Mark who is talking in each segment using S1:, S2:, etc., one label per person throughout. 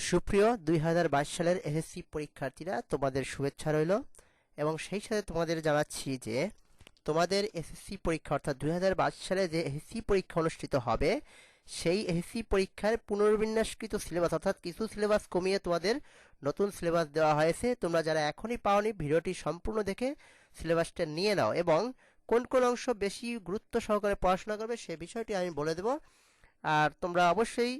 S1: সুপ্রিয় 2022 সালের এসএসসি পরীক্ষার্থীরা, তোমাদের শুভেচ্ছা রইল এবং সেই সাথে তোমাদের জানাচ্ছি যে তোমাদের এসএসসি পরীক্ষা অর্থাৎ 2022 সালে যে এসএসসি পরীক্ষা অনুষ্ঠিত হবে সেই এসএসসি পরীক্ষার পুনর্বিন্যাসকৃত সিলেবাস অর্থাৎ কিছু সিলেবাস কমিয়ে তোমাদের নতুন সিলেবাস দেওয়া হয়েছে। তোমরা যারা এখনই পাওনি ভিডিওটি সম্পূর্ণ দেখে সিলেবাসটা নিয়ে নাও এবং কোন কোন অংশ বেশি গুরুত্ব সহকারে পড়াশোনা করবে সে বিষয়টি আমি বলে দেব। আর তোমরা অবশ্যই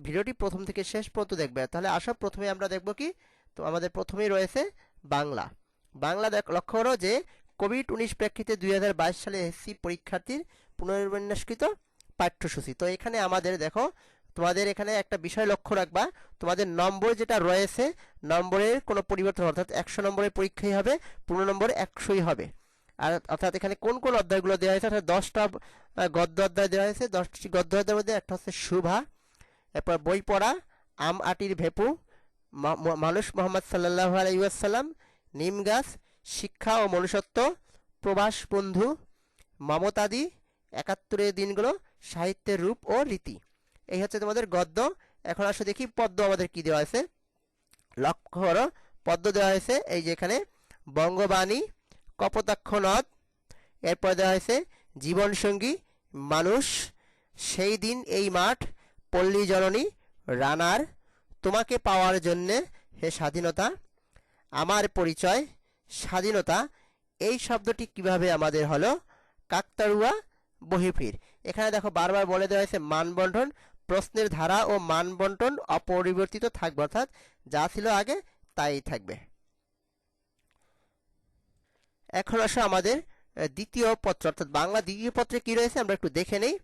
S1: ভিডিওটি প্রথম থেকে শেষ পর্যন্ত দেখবে। তাহলে আসো, প্রথমে আমরা দেখব কি, তো আমাদের প্রথমেই রয়েছে বাংলা। বাংলা লক্ষ্য করো যে কোভিড-19 প্রেক্ষিতে 2022 সালে এসএসসি পরীক্ষার্থীর পুনর্বিন্যাসকৃত পাঠ্যসূচি। তো এখানে আমাদের দেখো, তোমাদের এখানে একটা বিষয় লক্ষ্য রাখবা, তোমাদের নম্বর যেটা রয়েছে নম্বরের কোনো পরিবর্তন, অর্থাৎ 100 নম্বরের পরীক্ষাই হবে, 15 নম্বর 100ই হবে। আর অর্থাৎ এখানে কোন কোন অধ্যায়গুলো দেওয়া হয়েছে, অর্থাৎ 10টা গদ্য অধ্যায় দেওয়া হয়েছে। 10টি গদ্য অধ্যায়ের মধ্যে একটা হচ্ছে শুভা, এরপর বই পড়া, আম আটির ভেপু, মানুষ মোহাম্মদ সাল্লাল্লাহু আলাইহি ওয়াসাল্লাম, নিম গাছ, শিক্ষা ও মনুষ্যত্ব, প্রবাস বন্ধু, মমতাদি, 71 দিনগুলো, সাহিত্যের রূপ ও রীতি। এই হচ্ছে তোমাদের গদ্য। এখন আসো দেখি পদ্য আমাদের কি দেওয়া আছে। লক্ষ্য করো, পদ্য দেওয়া হয়েছে এই যে এখানে বঙ্গবাণী, কপোতাক্ষ নদ, এরপর দেওয়া হয়েছে জীবনসঙ্গী, মানুষ, সেই দিন এই মাঠ, পল্লী জননী, রানার, তোমাকে পাওয়ার জন্যে হে স্বাধীনতা, আমার পরিচয়, স্বাধীনতা। এই শব্দটি কিভাবে আমাদের হলো, কাকতাড়ুয়া বহির্ফির। এখানে দেখো বারবার বলে দেওয়া হয়েছে মানবন্টন, প্রশ্নের ধারা ও মানবন্টন অপরিবর্তিত থাকবে, অর্থাৎ যা ছিল আগে তাই থাকবে। এখন আসো আমাদের দ্বিতীয় পত্র, অর্থাৎ বাংলা দ্বিতীয় পত্রে কি রয়েছে আমরা একটু দেখে নেই।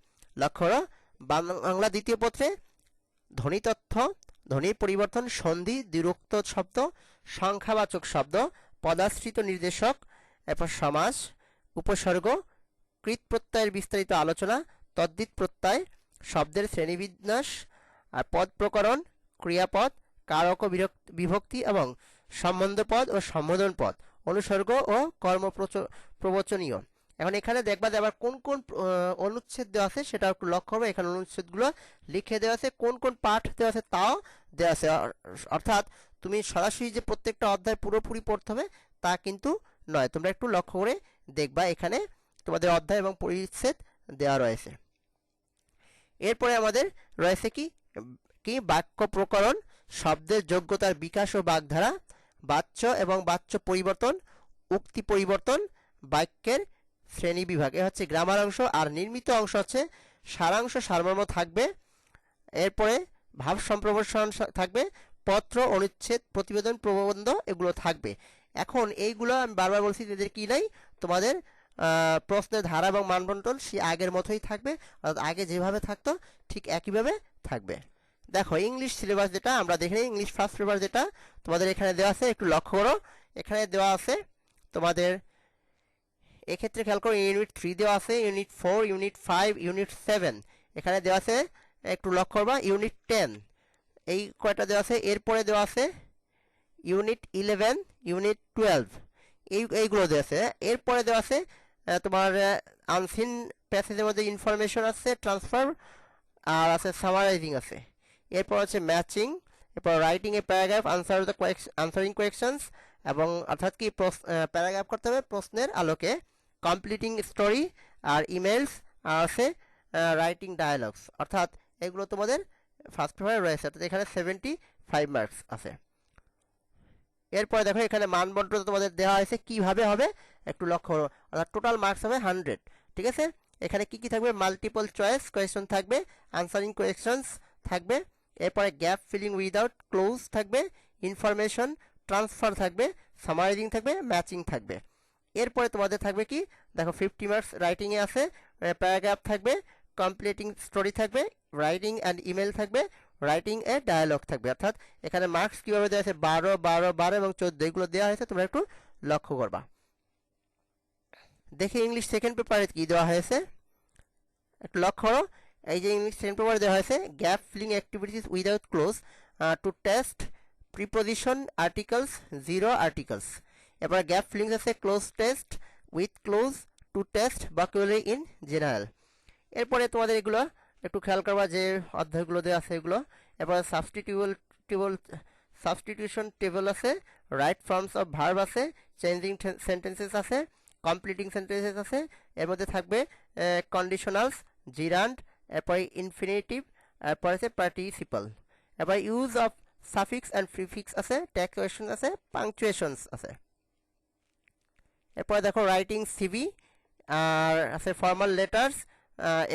S1: লক্ষ্য করো, বাংলা দ্বিতীয় পত্রে ধ্বনি তথ্য, ধ্বনির পরিবর্তন, সন্ধি, দ্বিরুক্ত শব্দ, সংখ্যাবাচক শব্দ, পদাশ্রিত নির্দেশক, এরপর সমাস, উপসর্গ, কৃত প্রত্যয়ের বিস্তারিত আলোচনা, তদ্ধিত প্রত্যয়, শব্দের শ্রেণীবিন্যাস, আর পদ প্রকরণ, ক্রিয়াপদ, কারক ও বিভক্তি এবং সম্বন্ধপদ ও সম্বোধন পদ, অনুসর্গ ও কর্ম প্রবচনীয়। এখন এখানে দেখবা যে আবার কোন কোন অনুচ্ছেদ দেওয়া আছে সেটা একটু লক্ষ্য করবে। এখানে অনুচ্ছেদগুলো লিখে দেওয়া আছে, কোন কোন পাঠ দেওয়া আছে তাও দেওয়া আছে। অর্থাৎ তুমি সরাসরি যে প্রত্যেকটা অধ্যায় পুরোপুরি পড়তে হবে তা কিন্তু নয়। তোমরা একটু লক্ষ্য করে দেখবা, এখানে তোমাদের অধ্যায় এবং পরিচ্ছেদ দেওয়া রয়েছে। এরপরে আমাদের রয়েছে কি কি বাক্য প্রকরণ, শব্দের যোগ্যতার বিকাশ ও বাগধারা, বাচ্য এবং বাচ্য পরিবর্তন, উক্তি পরিবর্তন, বাক্যের শ্রেণী বিভাগ। এ হচ্ছে গ্রামার অংশ। আর নির্মিত অংশ হচ্ছে সারাংশ, সারমর্ম থাকবে। এরপরে ভাব সম্প্রসারণ থাকবে, পত্র, অনুচ্ছেদ, প্রতিবেদন, প্রবন্ধ এগুলো থাকবে। এখন এইগুলো আমি বারবার বলছি, এদের কি নাই, তোমাদের প্রশ্নের ধারা এবং মানবন্টন সে আগের মতোই থাকবে, অর্থাৎ আগে যেভাবে থাকতো ঠিক একইভাবে থাকবে। দেখো ইংলিশ সিলেবাস যেটা আমরা দেখে নিই, ইংলিশ ফার্স্ট পেপার যেটা তোমাদের এখানে দেওয়া আছে, একটু লক্ষ্য করো। এখানে দেওয়া আছে তোমাদের, এক্ষেত্রে খেয়াল করো, ইউনিট 3 দেওয়া আছে, ইউনিট 4, ইউনিট 5, ইউনিট 7 এখানে দেওয়া আছে, একটু লক্ষ্য করবা। ইউনিট 10 এই কয়টা দেওয়া আছে। এরপরে দেওয়া আছে ইউনিট 11, ইউনিট 12 এইগুলো দেওয়া আছে। এরপরে দেওয়া আছে তোমার আনসিন প্যাসেজের মধ্যে ইনফরমেশন আছে, ট্রান্সফার, আর আছে সামারাইজিং আছে। এরপর আছে ম্যাচিং, এরপর রাইটিং এ প্যারাগ্রাফ, আনসারিং কোয়েকশনস, এবং অর্থাৎ কি প্যারাগ্রাফ করতে হবে প্রশ্নের আলোকে, কমপ্লিটিং স্টোরি, আর ইমেলস, আর আছে রাইটিং ডায়ালগস। অর্থাৎ এগুলো তোমাদের ফার্স্ট পেপারে রয়েছে, অর্থাৎ এখানে 75 মার্কস আছে। এরপরে দেখো এখানে মানবন্টন তোমাদের দেওয়া হয়েছে কিভাবে হবে একটু লক্ষ্য করো, অর্থাৎ টোটাল মার্কস হবে 100। ঠিক আছে, এখানে কি কি থাকবে, মাল্টিপল চয়েস কোয়েশ্চন থাকবে, আনসারিং কোয়েশ্চনস থাকবে, এরপরে গ্যাপ ফিলিং উইদাউট ক্লোজ থাকবে, ইনফরমেশন ট্রান্সফার থাকবে, সামারাইজিং থাকবে, ম্যাচিং থাকবে। এরপরে তোমাদের থাকবে কি, দেখো 50 মার্কস রাইটিংয়ে আছে, প্যারাগ্রাফ থাকবে, কমপ্লিটিং স্টোরি থাকবে, রাইটিং অ্যান্ড ইমেল থাকবে, রাইটিং এ ডায়ালগ থাকবে। অর্থাৎ এখানে মার্কস কিভাবে দেওয়া আছে, 12, 12, 12 এবং 14 এগুলো দেওয়া হয়েছে, তোমরা একটু লক্ষ্য করবা। দেখি ইংলিশ সেকেন্ড পেপারে কি দেওয়া হয়েছে, একটু লক্ষ্য করো। এই যে ইংলিশ সেকেন্ড পেপারে দেওয়া হয়েছে gap filling activities without close to test preposition articles, 0 articles. এবার গ্যাপ ফিলিং আছে cloze test with close to test vocabulary in general. এরপরে তোমাদের এগুলো একটু খেয়াল করবা যে অধ্যায়গুলো দেওয়া আছে এগুলো। এরপর সাবস্টিটিউশন টেবল আছে, রাইট ফর্মস অফ ভার্ব আছে, চেঞ্জিং সেন্টেন্সেস আছে, কমপ্লিটিং সেন্টেন্সেস আছে, এর মধ্যে থাকবে কন্ডিশনালস, জিরান্ড, এরপরে ইনফিনিটিভ, এরপর আছে পার্টিসিপাল, এরপর use of suffix and prefix আছে, ট্যাক্সুয়েশন আছে, পাংচুয়েশনস আছে। এরপরে দেখো রাইটিং সিভি, আর আছে ফর্মাল লেটার্স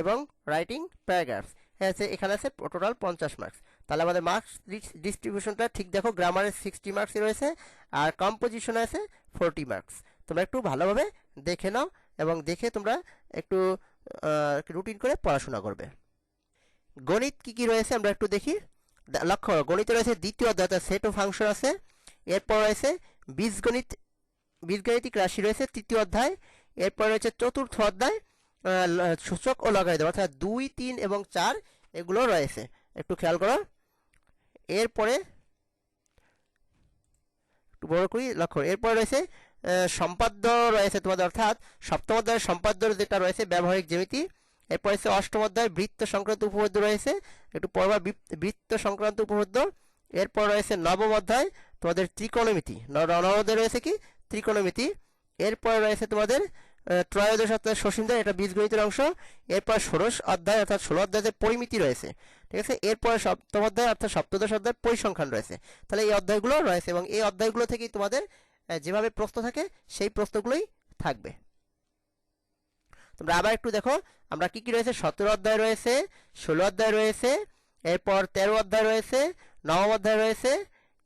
S1: এবং রাইটিং প্যারাগ্রাফস। হ্যাঁ আছে, এখানে আছে টোটাল 50 মার্কস। তাহলে আমাদের মার্কস ডিস্ট্রিবিউশনটা ঠিক দেখো, গ্রামারে 60 মার্কস রয়েছে আর কম্পোজিশনে আছে 40 মার্কস। তোমরা একটু ভালোভাবে দেখে নাও এবং দেখে তোমরা একটু রুটিন করে পড়াশোনা করবে। গণিত কি কি রয়েছে আমরা একটু দেখি। লক্ষ্য, গণিতে রয়েছে দ্বিতীয় অধ্যায় সেট ও ফাংশন আছে, এরপর রয়েছে বীজগাণিতিক রাশি রয়েছে তৃতীয় অধ্যায়, এরপর রয়েছে চতুর্থ অধ্যায় সূচক ও লগারিদম, অর্থাৎ 2, 3 এবং 4 এগুলো রয়েছে, একটু খেয়াল করো। এরপরে একটু বড় করি, লক্ষ্য, এরপরে রয়েছে সম্পাদ্য রয়েছে তোমাদের, অর্থাৎ সপ্তম অধ্যায়ের সম্পাদ্য যেটা রয়েছে ব্যবহারিক জ্যামিতি। এরপর রয়েছে অষ্টম অধ্যায় বৃত্ত সংক্রান্ত উপপাদ্য রয়েছে, একটু পড়বা বৃত্ত সংক্রান্ত উপপাদ্য। এরপর রয়েছে নবম অধ্যায় তোমাদের ত্রিকোণমিতি, নবম অধ্যায় রয়েছে কি ত্রিকোণমিতি। এরপরে রয়েছে তোমাদের ত্রয়োদশ অধ্যায় সসীমদ্বয়, এটা বীজগণিতের অংশ। এরপর ষোড়শ অধ্যায় অর্থাৎ 16 অধ্যায়ে পরিমিতি রয়েছে, ঠিক আছে। এরপরে সপ্তম অধ্যায় অর্থাৎ সপ্তদশ অধ্যায় পরিসংখ্যান রয়েছে। তাহলে এই অধ্যায়গুলো রয়েছে এবং এই অধ্যায়গুলো থেকেই তোমাদের যেভাবে প্রশ্ন থাকে সেই প্রশ্নগুলোই থাকবে। তোমরা আবার একটু দেখো আমরা কি কি রয়েছে, 17 অধ্যায় রয়েছে, 16 অধ্যায় রয়েছে, এরপর 13 অধ্যায় রয়েছে, নবম অধ্যায় রয়েছে,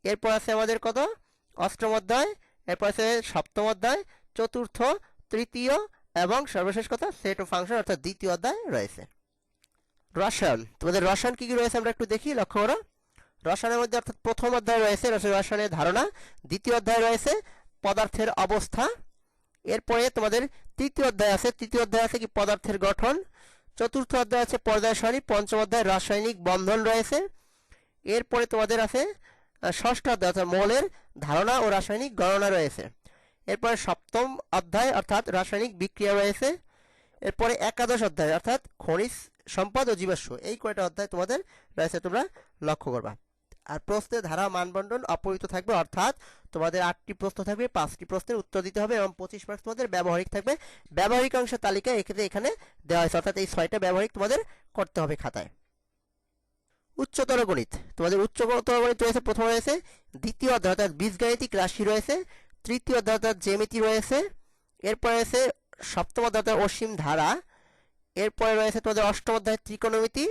S1: এরপর আছে আমাদের কত অষ্টম অধ্যায়, এরপর আছে সপ্তম অধ্যায়, চতুর্থ, তৃতীয় এবং সর্বশেষ কথা সেট ও ফাংশন অর্থাৎ দ্বিতীয় অধ্যায় রয়েছে। রসায়ন, তোমাদের রসায়ন কি কি রয়েছে আমরা একটু দেখি, লক্ষ্য করো। রসায়নের মধ্যে অর্থাৎ প্রথম অধ্যায় রয়েছে রসায়নের ধারণা, দ্বিতীয় অধ্যায় রয়েছে পদার্থের অবস্থা, এরপরে তোমাদের তৃতীয় অধ্যায় আছে কি পদার্থের গঠন, চতুর্থ অধ্যায় আছে পর্যায় সারণী, পঞ্চম অধ্যায় রাসায়নিক বন্ধন রয়েছে। এরপরে তোমাদের আছে ষষ্ঠ অধ্যায় অর্থাৎ মৌলের ধারণা ও রাসায়নিক গণনা রয়েছে। এরপরে সপ্তম অধ্যায় অর্থাৎ রাসায়নিক বিক্রিয়া রয়েছে। এরপরে একাদশ অধ্যায় অর্থাৎ খনিজ সম্পদ ও জীবাশ্ম, এই কয়টা অধ্যায় তোমাদের রয়েছে, তোমরা লক্ষ্য করবা। আর প্রশ্নের ধারা মানবন্টন অপরিত থাকবে, অর্থাৎ তোমাদের 8টি প্রশ্ন থাকবে, 5টি প্রশ্নের উত্তর দিতে হবে এবং 25 মার্কস তোমাদের ব্যবহারিক থাকবে। ব্যবহারিক অংশের তালিকা এখানে দেওয়া হয়েছে, অর্থাৎ এই 6টা ব্যবহারিক তোমাদের করতে হবে খাতায়। উচ্চতর গণিত, তোমাদের উচ্চতর গণিত রয়েছে, প্রথমে রয়েছে দ্বিতীয় অধ্যায় অর্থাৎ বীজগাণিতিক রাশি রয়েছে, তৃতীয় অধ্যায় অর্থাৎ জ্যামিতি রয়েছে, এরপরে রয়েছে সপ্তম অধ্যায় অর্থাৎ অসীম ধারা, এরপরে রয়েছে তোমাদের অষ্টম অধ্যায় ত্রিকোণমিতি,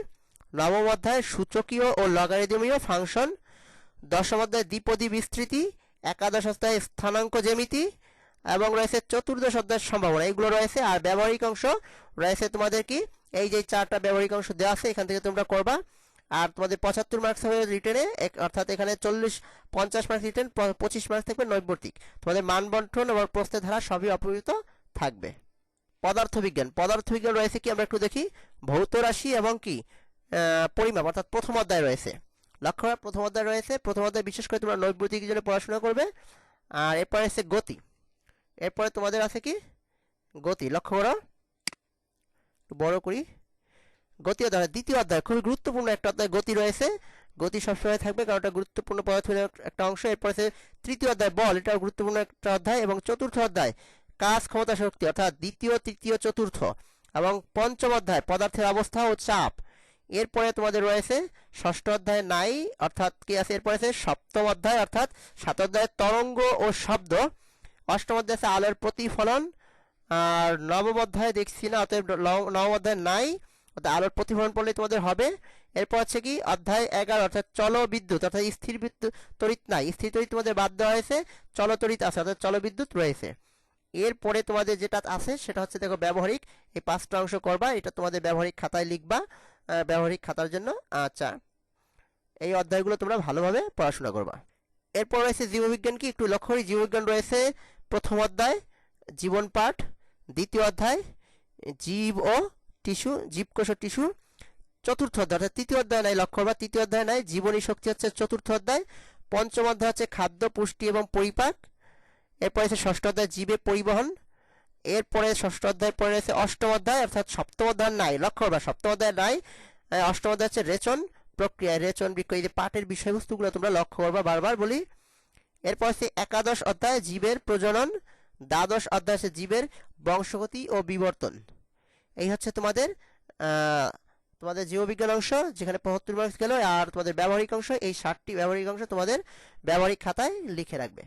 S1: নবম অধ্যায় সূচকীয় ও লগারিদমীয় ফাংশন, দশম অধ্যায় দ্বিপদী বিস্তৃতি, একাদশ অধ্যায় স্থানাঙ্ক জ্যামিতি এবং রয়েছে চতুর্দশ অধ্যায়ের সম্ভাবনা, এগুলো রয়েছে। আর ব্যবহারিক অংশ রয়েছে তোমাদের কি এই যে 4টা ব্যবহারিক অংশ দেওয়া আছে, এখান থেকে তোমরা করবা। আর তোমাদের 75 মার্কস হবে রিটেনে, অর্থাৎ এখানে 50 মার্কস রিটেন, 25 মার্কস থাকবে নৈর্ব্যক্তিক। তোমাদের মানবন্টন এবং প্রশ্নের ধারা সবই অপরিবর্তিত থাকবে। পদার্থবিজ্ঞান রয়েছে কি আমরা একটু দেখি, ভৌত রাশি এবং কি পরিমাপ অর্থাৎ প্রথম অধ্যায় রয়েছে। লক্ষ্য, প্রথম অধ্যায় রয়েছে, প্রথম অধ্যায় বিশেষ করে তোমরা নৈর্ব্যক্তিক জন্য পড়াশোনা করবে। আর এরপরে আছে গতি, এরপরে তোমাদের আছে কি গতি, লক্ষ্য করো, বড় করি। গতি অধ্যায় দ্বিতীয় অধ্যায় খুবই গুরুত্বপূর্ণ একটা অধ্যায় গতি রয়েছে, গতি সবসময় থাকবে কারণ এটা গুরুত্বপূর্ণ পদার্থের একটা অংশ। এরপর আছে তৃতীয় অধ্যায় বল, এটাও গুরুত্বপূর্ণ একটা অধ্যায়। এবং চতুর্থ অধ্যায় কাজ, ক্ষমতা, শক্তি অর্থাৎ দ্বিতীয়, তৃতীয়, চতুর্থ। এবং পঞ্চম অধ্যায় পদার্থের অবস্থা ও চাপ। এরপরে তোমাদের রয়েছে ষষ্ঠ অধ্যায় নাই অর্থাৎ কি আছে, এরপরে আছে সপ্তম অধ্যায় অর্থাৎ 7 অধ্যায় তরঙ্গ ও শব্দ, অষ্টম অধ্যায় আছে আলোর প্রতিফলন, আর নবম অধ্যায় দেখছি না, অতএব নবম অধ্যায় নাই, আলোর প্রতিফলন পড়লে তোমাদের হবে। এরপর আছে কি অধ্যায় 11 অর্থাৎ চল বিদ্যুৎ, অর্থাৎ স্থির বিদ্যুৎ তড়িৎ নাই, স্থির তড়িৎ তোমাদের বাদ দেওয়া হয়েছে, চল তড়িৎ আছে অর্থাৎ চল বিদ্যুৎ রয়েছে। এরপরে তোমাদের যেটা আছে সেটা হচ্ছে দেখো ব্যবহারিক, এই 5টা অংশ করবা, এটা তোমাদের ব্যবহারিক খাতায় লিখবা, ব্যবহারিক খাতার জন্য। আচ্ছা, এই অধ্যায়গুলো তোমরা ভালোভাবে পড়াশোনা করবা। এরপর রয়েছে জীববিজ্ঞান, কি একটু লক্ষ্য করি। জীববিজ্ঞান রয়েছে প্রথম অধ্যায় জীবন পাঠ, দ্বিতীয় অধ্যায় জীব ও টিস্যু, জীবকোষ ও টিস্যু, চতুর্থ অধ্যায় অর্থাৎ তৃতীয় অধ্যায় নাই, লক্ষ্য করবা তৃতীয় অধ্যায় নাই, জীবনী শক্তি হচ্ছে চতুর্থ অধ্যায়, পঞ্চম অধ্যায় হচ্ছে খাদ্য, পুষ্টি এবং পরিপাক। এরপরে আছে ষষ্ঠ অধ্যায় জীবে পরিবহন, এরপরে ষষ্ঠ অধ্যায় পরে রয়েছে অষ্টম অধ্যায় অর্থাৎ সপ্তম অধ্যায় নাই, লক্ষ্য করবা সপ্তম অধ্যায় নাই, অষ্টম অধ্যায় হচ্ছে রেচন, প্রক্রিয়া, রেচন, বৃক্ষ, এই যে পাঠের বিষয়বস্তুগুলো তোমরা লক্ষ্য করবা, বারবার বলি। এরপর হচ্ছে একাদশ অধ্যায় জীবের প্রজনন, দ্বাদশ অধ্যায় হচ্ছে জীবের বংশগতি ও বিবর্তন। এই হচ্ছে তোমাদের তোমাদের জীববিজ্ঞান অংশ, যেখানে 75 মার্কস গেল। আর তোমাদের ব্যবহারিক অংশ, এই 60টি ব্যবহারিক অংশ তোমাদের ব্যবহারিক খাতায় লিখে রাখবে।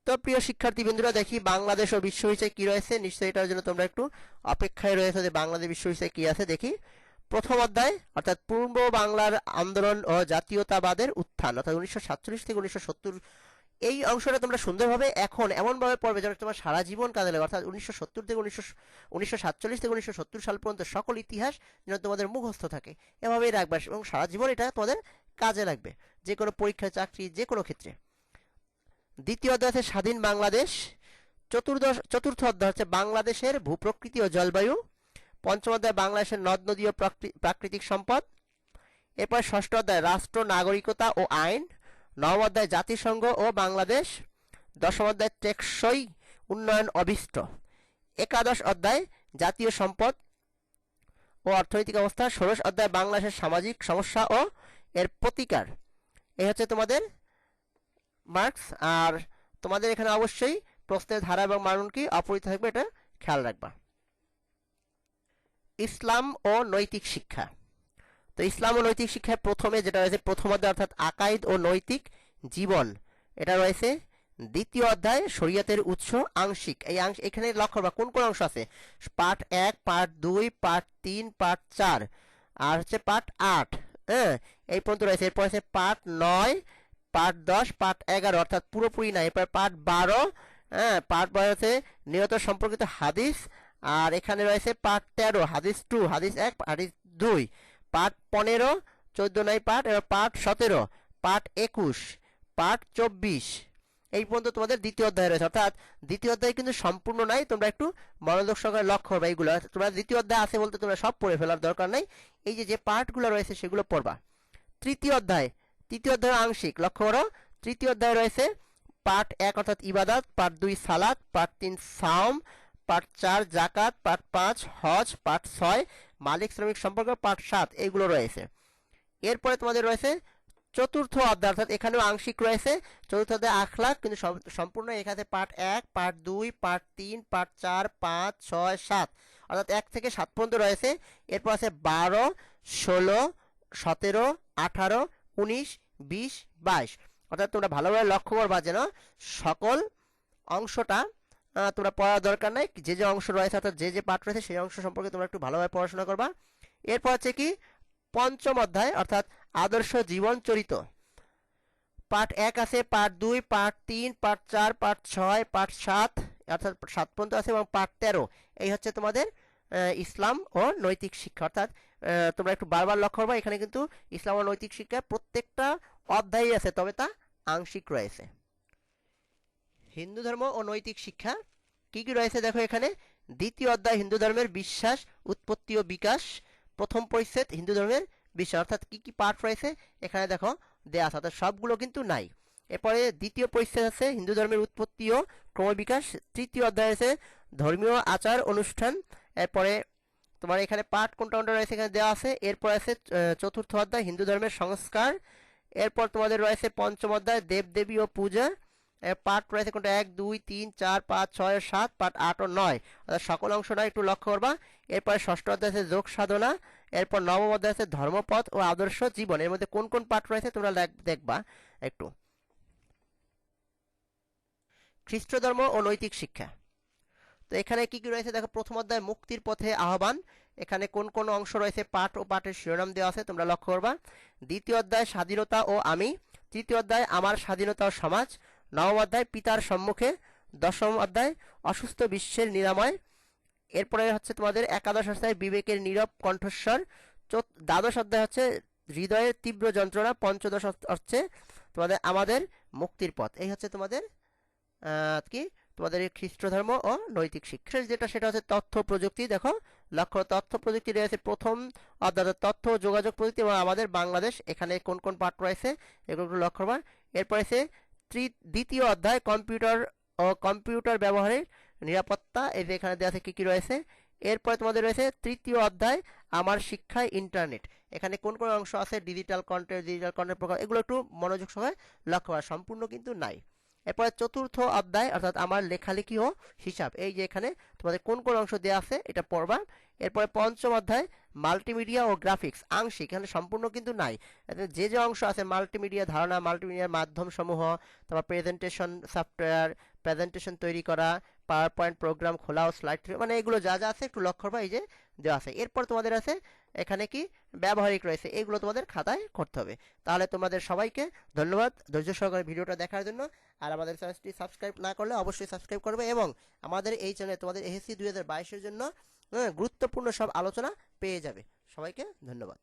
S1: তো প্রিয় শিক্ষার্থী বিন্দুরা, দেখি বাংলাদেশ ও বিশ্ব বিষয় কি রয়েছে। নিশ্চয়ই এটার জন্য তোমরা একটু অপেক্ষায় রয়েছে যে বাংলাদেশ বিশ্ব বিষয় কি আছে। দেখি প্রথম অধ্যায় অর্থাৎ পূর্ব বাংলার আন্দোলন ও জাতীয়তাবাদের উত্থান, অর্থাৎ 1947 থেকে 1970। এই অংশটা তোমরা সুন্দরভাবে এখন এমনভাবে পড়বে যেন তোমার সারা জীবন কাজে লাগে। অর্থাৎ 1970 থেকে 1947 থেকে 1970 সাল পর্যন্ত সকল ইতিহাস যেন তোমাদের মুখস্থ থাকে, এভাবেই রাখবে এবং সারা জীবন এটা তোমাদের কাজে লাগবে, যে কোনো পরীক্ষা, চাকরি, যে কোনো ক্ষেত্রে। দ্বিতীয় অধ্যায় আছে স্বাধীন বাংলাদেশ। চতুর্থ অধ্যায় হচ্ছে বাংলাদেশের ভূপ্রকৃতি ও জলবায়ু। পঞ্চম অধ্যায় বাংলাদেশের নদ নদী ও প্রাকৃতিক সম্পদ। এরপর ষষ্ঠ অধ্যায় রাষ্ট্র, নাগরিকতা ও আইন। নবম অধ্যায় জাতিসংঘ ও বাংলাদেশ। দশম অধ্যায় টেকসই উন্নয়ন অভিষ্ট। একাদশ অধ্যায় জাতীয় সম্পদ ও অর্থনৈতিক অবস্থা। ষোড়শ অধ্যায় বাংলাদেশের সামাজিক সমস্যা ও এর প্রতিকার। এই হচ্ছে তোমাদের মার্কস। আর তোমাদের এখানে অবশ্যই প্রশ্নের ধারা এবং মান কি অপরিত থাকবে, এটা খেয়াল রাখবা। ইসলাম ও নৈতিক শিক্ষা। তো ইসলাম ও নৈতিক শিক্ষায় প্রথমে যেটা রয়েছে প্রথম অধ্যায় অর্থাৎ আকাইদ ও নৈতিক জীবন, এটা রয়েছে। দ্বিতীয় অধ্যায় শরীয়তের উৎস আংশিক। এই এখানে লক্ষ্য করবা কোন কোন অংশ আছে। পাঠ 1, পাঠ 2, পাঠ 3, পাঠ 4 আর হচ্ছে পাঠ 8, হ্যাঁ, এই পর্যন্ত রয়েছে। এরপর আছে পাঠ 9, পাঠ 10, পাঠ 11 অর্থাৎ পুরোপুরি না। এরপর পাঠ 12, হ্যাঁ, পাঠ 12 আছে নিয়ত সম্পর্কিত হাদিস। আর এখানে রয়েছে পাঠ 13 হাদিস 2, হাদিস 1, হাদিস 2। পাঠ 15 14 নাই পাঠ। এবার পাঠ 17, পাঠ 21, পাঠ 24, এই পর্যন্ত তোমাদের দ্বিতীয় অধ্যায় রয়েছে। অর্থাৎ দ্বিতীয় অধ্যায় কিন্তু সম্পূর্ণ নাই, তোমরা একটু মনোযোগ সহকারে লক্ষ্য করবে। এইগুলো তোমরা দ্বিতীয় অধ্যায় আছে বলতে তোমরা সব পড়ে ফেলার দরকার নাই, এই যে পাঠগুলো রয়েছে সেগুলো পড়বা। তৃতীয় অধ্যায় আংশিক, লক্ষ্য করো। তৃতীয় অধ্যায় রয়েছে পাঠ 1 অর্থাৎ ইবাদত, পাঠ 2 সালাত, পাঠ 3 সাওম, পাঠ 4 জাকাত, পাঠ 5 হজ, পাঠ 6 মালিক শ্রমিক সম্পর্ক, পাঠ 7 এইগুলো রয়েছে। এরপরে তোমাদের রয়েছে চতুর্থ অধ্যায় অর্থাৎ এখানেও আংশিক রয়েছে। চতুর্থ অধ্যায় আখলাক, কিন্তু সম্পূর্ণ এখানে পাঠ 1, পাঠ 2, পাঠ 3, পাঠ 4, 5, 6, 7 অর্থাৎ 1 থেকে 7 পর্যন্ত রয়েছে। এরপর আছে 12, 16, 17, 18, 19, 20, 22 অর্থাৎ তোমরা ভালোভাবে লক্ষ্য করবা যেন সকল অংশটা তোমরা পড়ার দরকার নাই। যে যে অংশ রয়েছে অর্থাৎ যে যে পাঠ রয়েছে সেই অংশ সম্পর্কে তোমরা একটু ভালোভাবে পড়াশোনা করবা। এরপর হচ্ছে কি পঞ্চম অধ্যায় অর্থাৎ আদর্শ জীবন চরিত। পাঠ 1 আছে, পাঠ 2, পাঠ 3, পাঠ 4, পাঠ 6, পাঠ 7 অর্থাৎ 7 পর্যন্ত আছে এবং পাঠ 13। এই হচ্ছে তোমাদের ইসলাম ও নৈতিক শিক্ষা। অর্থাৎ তোমরা একটু বারবার লক্ষ্য করবা, এখানে কিন্তু ইসলাম ও নৈতিক শিক্ষা প্রত্যেকটা অধ্যায়ে আছে, তবে তা আংশিক রয়েছে। হিন্দু ধর্ম ও নৈতিক শিক্ষা কি কি রয়েছে দেখো এখানে। দ্বিতীয় অধ্যায় হিন্দু ধর্মের বিশ্বাস, উৎপত্তি ও বিকাশ। প্রথম পরিচ্ছেদ হিন্দু ধর্মের বিশ্বাস, অর্থাৎ কি কি পাঠ রয়েছে এখানে দেখো দেয়া আছে, অর্থাৎ সবগুলো কিন্তু নাই। এরপরে দ্বিতীয় পরিচ্ছেদ আছে হিন্দু ধর্মের উৎপত্তি ও ক্রমবিকাশ। তৃতীয় অধ্যায় আছে ধর্মীয় আচার অনুষ্ঠান। এরপরে তোমার এখানে পাঠ কোনটা কোনটা রয়েছে এখানে দেওয়া আছে। এরপর আছে চতুর্থ অধ্যায় হিন্দু ধর্মের সংস্কার। এরপর তোমাদের রয়েছে পঞ্চম অধ্যায় দেবদেবী ও পূজা। পাঠ রয়েছে কোনটা 1, 2, 3, 4, 5, 6, 7, পাঠ 8 ও 9 অর্থাৎ সকল অংশটা একটু লক্ষ্য করবা। এরপরে ষষ্ঠ অধ্যায় আছে যোগ সাধনা। এরপর নবম অধ্যায় আছে ধর্মপথ ও আদর্শ জীবন। এর মধ্যে কোন কোন পাঠ রয়েছে তোমরা দেখবা একটু। খ্রিস্ট ধর্ম ও নৈতিক শিক্ষা। তো এখানে কি কি রয়েছে দেখো। প্রথম অধ্যায় মুক্তির পথে আহ্বান, এখানে কোন কোন অংশ রয়েছে পাঠ ও পাঠের শিরোনাম দেওয়া আছে তোমরা লক্ষ্য করবা। দ্বিতীয় অধ্যায় স্বাধীনতা ও আমি। তৃতীয় অধ্যায় আমার স্বাধীনতা ও সমাজ। নবম অধ্যায় পিতার সম্মুখে। দশম অধ্যায় অসুস্থ বিশ্বের নিরাময়। এরপরে হচ্ছে তোমাদের একাদশ অধ্যায় বিবেকের নীরব কণ্ঠস্বর। দ্বাদশ অধ্যায় হচ্ছে হৃদয়ের তীব্র যন্ত্রণা। পঞ্চদশ হচ্ছে তোমাদের আমাদের মুক্তির পথ। এই হচ্ছে তোমাদের কি তোমাদের এই খ্রিস্ট ধর্ম ও নৈতিক শিক্ষা। যেটা সেটা হচ্ছে তথ্য প্রযুক্তি। দেখো লক্ষ্য, তথ্য প্রযুক্তি রয়েছে প্রথম অধ্যায় তথ্য ও যোগাযোগ প্রযুক্তি এবং আমাদের বাংলাদেশ। এখানে কোন কোন পাঠ রয়েছে এগুলো লক্ষ্য করবা। এরপর আছে দ্বিতীয় অধ্যায় কম্পিউটার ও কম্পিউটার ব্যবহারের নিরাপত্তা। এই যে এখানে দেওয়া আছে কি কি রয়েছে। এরপরে তোমাদের রয়েছে তৃতীয় অধ্যায় আমার শিক্ষায় ইন্টারনেট। এখানে কোন কোন অংশ আছে, ডিজিটাল কন্টেন্ট প্রকার, এগুলো একটু মনোযোগ সহকারে লক্ষ্য করা, সম্পূর্ণ কিন্তু নাই। এরপরে চতুর্থ অধ্যায় অর্থাৎ আমার লেখালেখি ও হিসাব, এই যে এখানে তোমাদের কোন কোন অংশ দেওয়া আছে এটা পড়বা। এরপরে পঞ্চম অধ্যায় মাল্টিমিডিয়া ও গ্রাফিক্স, আংশিক, এখানে সম্পূর্ণ কিন্তু নাই। যে যে অংশ আছে মাল্টিমিডিয়া ধারণা, মাল্টিমিডিয়ার মাধ্যম সমূহ, তারপর প্রেজেন্টেশন সফটওয়্যার, প্রেজেন্টেশন তৈরি করা, পাওয়ার পয়েন্ট প্রোগ্রাম খোলা ও স্লাইড, মানে এগুলো যা যা আছে একটু লক্ষ্য করবা, এই যে দেওয়া আছে। এরপর তোমাদের আছে এখানে কি ব্যবহারিক রয়েছে, এগুলো তোমাদের খাতায় করতে হবে। তাহলে তোমাদের সবাইকে ধন্যবাদ ধৈর্য সহকারে ভিডিওটা দেখার জন্য। আর আমাদের চ্যানেলটি সাবস্ক্রাইব না করলে অবশ্যই সাবস্ক্রাইব করবে, এবং আমাদের এই চ্যানেলে তোমাদের এসএসসি 2022 এর জন্য গুরুত্বপূর্ণ সব আলোচনা পেয়ে যাবে। সবাইকে ধন্যবাদ।